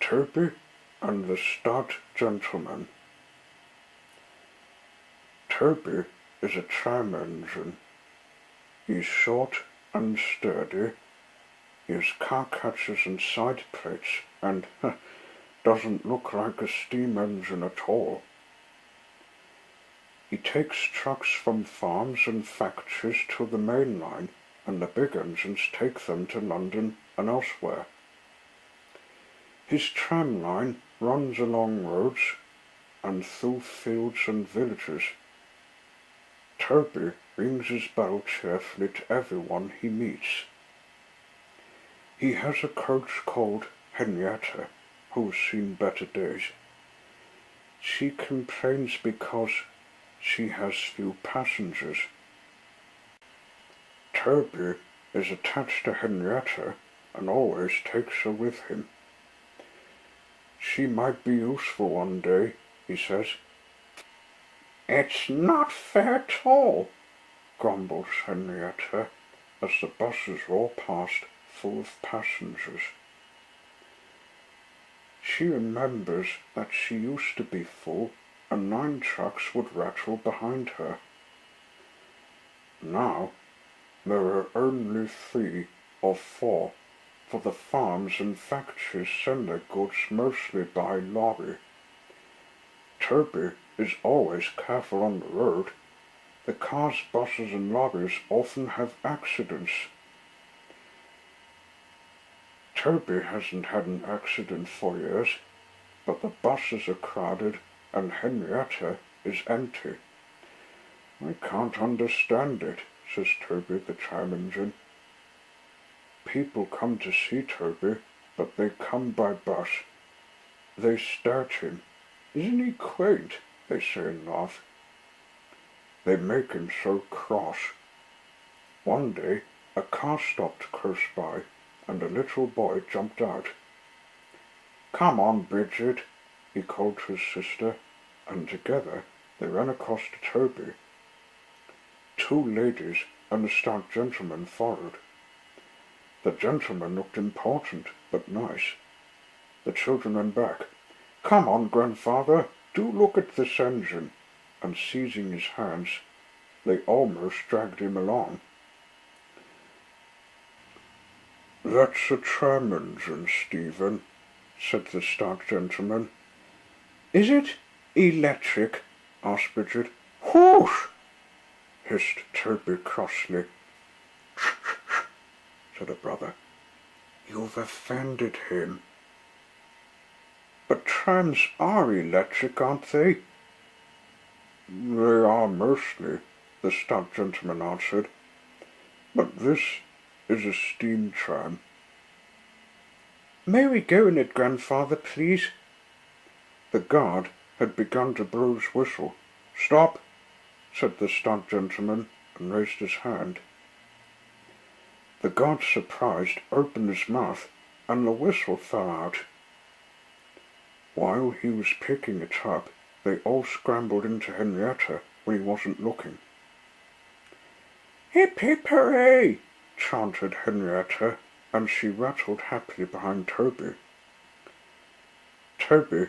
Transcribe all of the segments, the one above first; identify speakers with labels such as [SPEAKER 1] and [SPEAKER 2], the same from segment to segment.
[SPEAKER 1] Toby and the Stout Gentleman. Toby is a tram engine. He's short and sturdy. He has car catchers and side plates and doesn't look like a steam engine at all. He takes trucks from farms and factories to the main line, and the big engines take them to London and elsewhere. His tram line runs along roads and through fields and villages. Toby rings his bell cheerfully to everyone he meets. He has a coach called Henrietta, who's seen better days. She complains because she has few passengers. Toby is attached to Henrietta and always takes her with him. She might be useful one day, he says. It's not fair at all, grumbles Henrietta as the buses roll past full of passengers. She remembers that she used to be full and 9 trucks would rattle behind her. Now there are only 3 or 4, for the farms and factories send their goods mostly by lorry. Toby is always careful on the road. The cars, buses and lorries often have accidents. Toby hasn't had an accident for years, but the buses are crowded and Henrietta is empty. I can't understand it, says Toby the tram engine. People come to see Toby, but they come by bus. They stare at him. Isn't he quaint? They say and laugh. They make him so cross. One day a car stopped close by and a little boy jumped out. Come on, Bridget, he called to his sister, and together they ran across to Toby. 2 ladies and a stout gentleman followed. The gentleman looked important, but nice. The children ran back. Come on, grandfather, do look at this engine, and seizing his hands, they almost dragged him along. That's a tram engine, Stephen, said the stout gentleman. Is it electric? Asked Bridget. Whoosh! Hissed Toby crossly. Said her brother. You've offended him. But trams are electric, aren't they? They are mostly, the stout gentleman answered. But this is a steam tram. May we go in it, grandfather, please? The guard had begun to blow his whistle. Stop, said the stout gentleman, and raised his hand. The guard, surprised, opened his mouth, and the whistle fell out. While he was picking it up, they all scrambled into Henrietta when he wasn't looking. Hip hip hooray! Chanted Henrietta, and she rattled happily behind Toby. Toby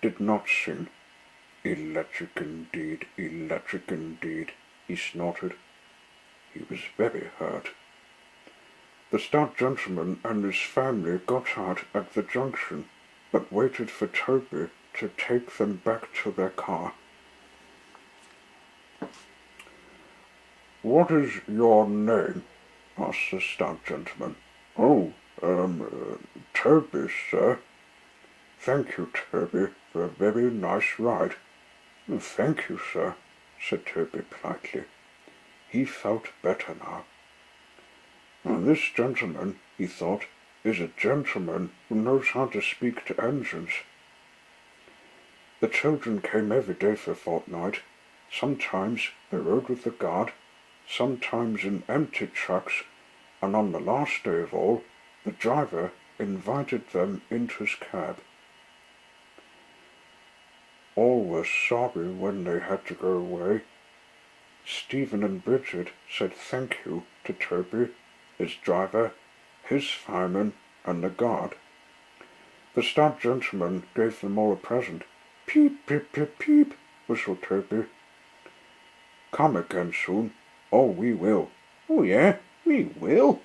[SPEAKER 1] did not sing. Electric indeed, he snorted. He was very hurt. The stout gentleman and his family got out at the junction, but waited for Toby to take them back to their car. What is your name? Asked the stout gentleman. Oh, Toby, sir. Thank you, Toby, for a very nice ride. Thank you, sir, said Toby politely. He felt better now. And this gentleman, he thought, is a gentleman who knows how to speak to engines. The children came every day for a fortnight. Sometimes they rode with the guard, sometimes in empty trucks, and on the last day of all, the driver invited them into his cab. All were sorry when they had to go away. Stephen and Bridget said thank you to Toby, his driver, his fireman, and the guard. The stout gentleman gave them all a present. Peep, peep, peep, peep, whistled Toby. Come again soon. Oh, we will. Oh, yeah, we will,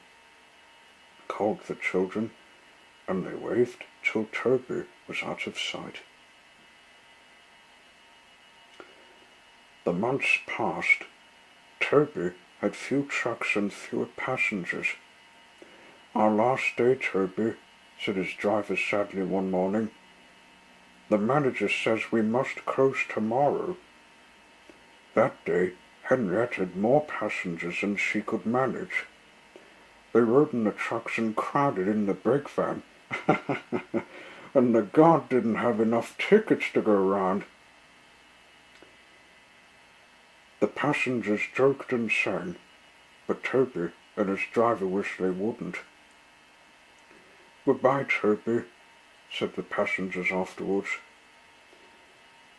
[SPEAKER 1] called the children, and they waved till Toby was out of sight. The months passed. Toby had few trucks and fewer passengers. Our last day, Toby, said his driver sadly one morning. The manager says we must close tomorrow. That day, Henriette had more passengers than she could manage. They rode in the trucks and crowded in the brake van, and the guard didn't have enough tickets to go round. The passengers joked and sang, but Toby and his driver wished they wouldn't. Goodbye, Toby, said the passengers afterwards.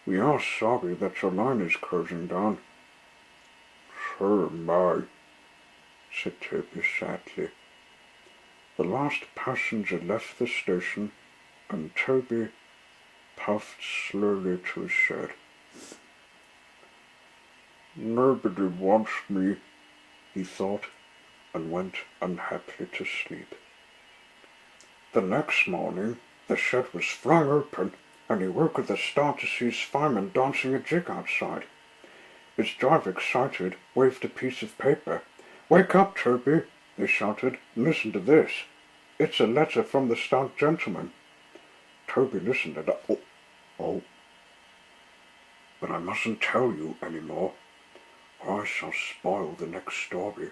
[SPEAKER 1] We are sorry that your line is closing down. So am I, said Toby sadly. The last passenger left the station, and Toby puffed slowly to his shed. Nobody wants me, he thought, and went unhappily to sleep. The next morning the shed was flung open, and he woke with a start to see his fireman dancing a jig outside. His driver, excited, waved a piece of paper. "Wake up, Toby," they shouted, "and listen to this. It's a letter from the stout gentleman." Toby listened and, oh, but I mustn't tell you any more, or I shall spoil the next story.